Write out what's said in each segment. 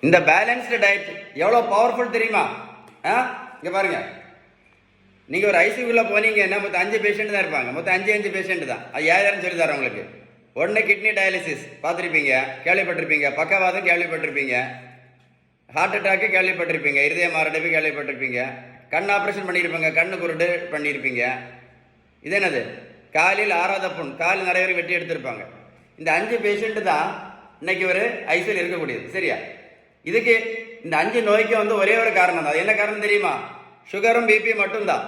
இந்த balanced diet எவ்வளோ powerful தெரியுமா? இங்கே பாருங்க, நீங்கள் ஒரு ஐசியூக்குள்ளே போனீங்கன்னா மொத்தம் 5 பேஷண்ட் தான் இருப்பாங்க. மொத்தம் 5 பேஷண்ட் தான். அது யாருன்னு சொல்லி தரேன் உங்களுக்கு. ஒன்று கிட்னி டயாலிசிஸ் பார்த்துருப்பீங்க, கேள்விப்பட்டிருப்பீங்க. பக்கவாதம் கேள்விப்பட்டிருப்பீங்க. ஹார்ட் அட்டாக்கு கேள்விப்பட்டிருப்பீங்க. இருதய மாரடைப்பு கேள்விப்பட்டிருப்பீங்க. கண் ஆப்ரேஷன் பண்ணியிருப்பாங்க, கண்ணு குருடு பண்ணியிருப்பீங்க. இது என்னது? காலில் ஆறாத புண், கால் நிறைய பேர் வெட்டி எடுத்திருப்பாங்க. இந்த 5 பேஷண்ட் தான் இன்னைக்கு ஒரு ஐசியூவில் இருக்கக்கூடியது. சரியா? இதுக்கு இந்த 5 நோய்க்கு வந்து ஒரே ஒரு காரணம் தான். என்ன காரணம் தெரியுமா? சுகரும் பிபி மட்டும்தான்.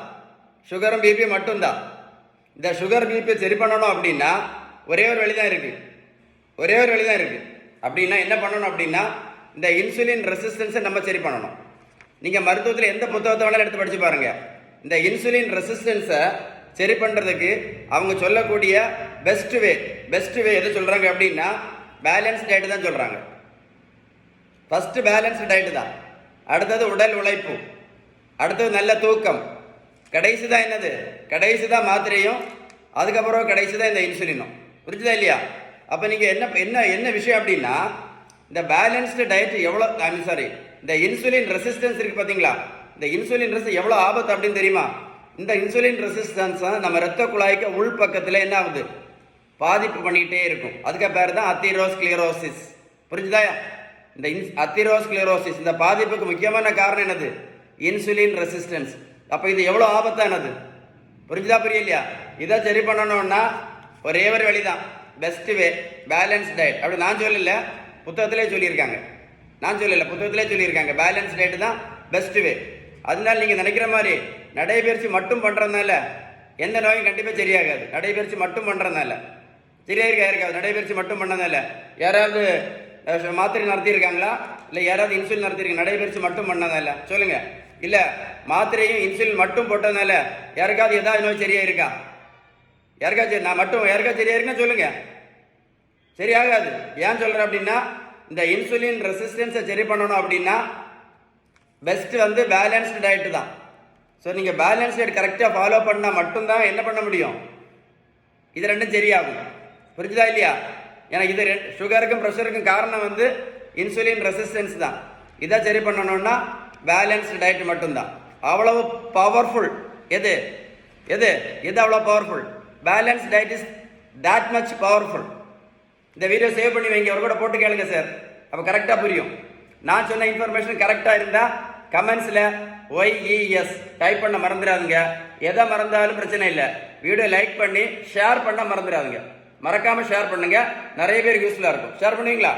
சுகரும் பிபி மட்டும்தான். இந்த சுகர் பிபி சரி பண்ணணும் அப்படின்னா ஒரே ஒரு வழி தான் இருக்கு. ஒரே ஒரு வழி தான் இருக்கு. அப்படின்னா என்ன பண்ணணும் அப்படின்னா, இந்த இன்சுலின் ரெசிஸ்டன்ஸை நம்ம சரி பண்ணணும். நீங்கள் மருத்துவத்தில் எந்த புத்தகத்தை வேணாலும் எடுத்து படிச்சு பாருங்க. இந்த இன்சுலின் ரெசிஸ்டன்ஸை சரி பண்ணுறதுக்கு அவங்க சொல்லக்கூடிய பெஸ்ட் வே எது சொல்கிறாங்க அப்படின்னா பேலன்ஸ் டயட் தான் சொல்கிறாங்க. ஃபஸ்ட்டு பேலன்ஸ்டு டயட்டு தான். அடுத்தது உடல் உழைப்பு, அடுத்தது நல்ல தூக்கம், கடைசி தான் என்னது? கடைசி தான் மாத்திரையும், அதுக்கப்புறம் கடைசி தான் இந்த இன்சுலினும். புரிஞ்சுதா இல்லையா? அப்போ நீங்கள் என்ன விஷயம் அப்படின்னா, இந்த பேலன்ஸ்டு டயட் எவ்வளோ இந்த இன்சுலின் ரெசிஸ்டன்ஸ் இருக்குது பார்த்தீங்களா? இந்த இன்சுலின் ரெசிஸ்டன்ஸ் எவ்வளோ ஆபத்து அப்படின்னு தெரியுமா? இந்த இன்சுலின் ரெசிஸ்டன்ஸ் நம்ம ரத்த குழாய்க்கு உள் பக்கத்தில் என்ன ஆகுது? பாதிப்பு பண்ணிக்கிட்டே இருக்கும். அதுக்கு பேர் தான் அத்தீரோஸ்க்ளிரோசிஸ். புரிஞ்சுதா? இந்த அத்தீரோஸ்க்ளிரோசிஸ் இந்த பாதிப்புக்கு முக்கியமான காரணம் என்னது? Insulin resistance. அப்போ இது எவ்வளோ ஆபத்தானது? புரிஞ்சுதா? புரியலையா? இதை சரி பண்ணணும்னா ஒரே ஒரு வழி தான், பெஸ்ட் வே பேலன்ஸ் டயட். அப்படி நான் சொல்லல, புத்தகத்திலே சொல்லியிருக்காங்க. நான் சொல்லல, புத்தகத்திலே சொல்லியிருக்காங்க. பேலன்ஸ் டயட் தான் பெஸ்ட் வே. அதனால நீங்கள் நினைக்கிற மாதிரி நடைபயிற்சி மட்டும் பண்ணுறதுனால எந்த நோயும் கண்டிப்பாக சரியாகாது. நடைபயிற்சி மட்டும் பண்ணுறதுனால சரியாக இருக்காது. நடைபயிற்சி மட்டும் பண்ணதுனால யாராவது மாத்திரை நடத்தியிருக்காங்களா? இல்லை யாராவது இன்சுலின் நடத்திருக்காங்க நடைபயிற்சி மட்டும் பண்ணதால? சொல்லுங்க. இல்லை மாத்திரையும் இன்சுலின் மட்டும் போட்டதுனால யாருக்காவது ஏதாவது நோய் சரியா இருக்கா? யாருக்காச்சும் நான் மட்டும் யாருக்காவது சரியா இருக்குன்னா சொல்லுங்க. சரியாகாது. ஏன் சொல்கிறேன் அப்படின்னா, இந்த இன்சுலின் ரெசிஸ்டன்ஸை சரி பண்ணணும் அப்படின்னா பெஸ்ட் வந்து பேலன்ஸ்டு டயட்டு தான். ஸோ நீங்கள் பேலன்ஸ் டயட் கரெக்டாக ஃபாலோ பண்ணால் மட்டும்தான் என்ன பண்ண முடியும்? இது ரெண்டும் சரியாகும். புரிஞ்சுதா இல்லையா? ஏன்னா இது சுகருக்கும் ப்ரெஷருக்கும் காரணம் வந்து இன்சுலின் ரெசிஸ்டன்ஸ் தான். இதை சரி பண்ணணும்னா பேலன்ஸ்டு டயட் மட்டும்தான். அவ்வளவு பவர்ஃபுல். எது எது எது அவ்வளோ powerful? Balance diet is that much powerful. இந்த வீடியோ சேவ் பண்ணி வைங்க, ஒரு கூட போட்டு கேளுங்க சார், அப்போ கரெக்டாக புரியும். நான் சொன்ன இன்ஃபர்மேஷன் கரெக்டாக இருந்தால் கமெண்ட்ஸில் OES டைப் பண்ண மறந்துடாதுங்க. எதை மறந்தாலும் பிரச்சனை இல்லை. வீடியோ லைக் பண்ணி ஷேர் பண்ண மறந்துடாதுங்க. மறக்காமல் ஷேர் பண்ணுங்க. நிறைய பேருக்கு யூஸ்ஃபுல்லாக இருக்கும். ஷேர் பண்ணுவீங்களா?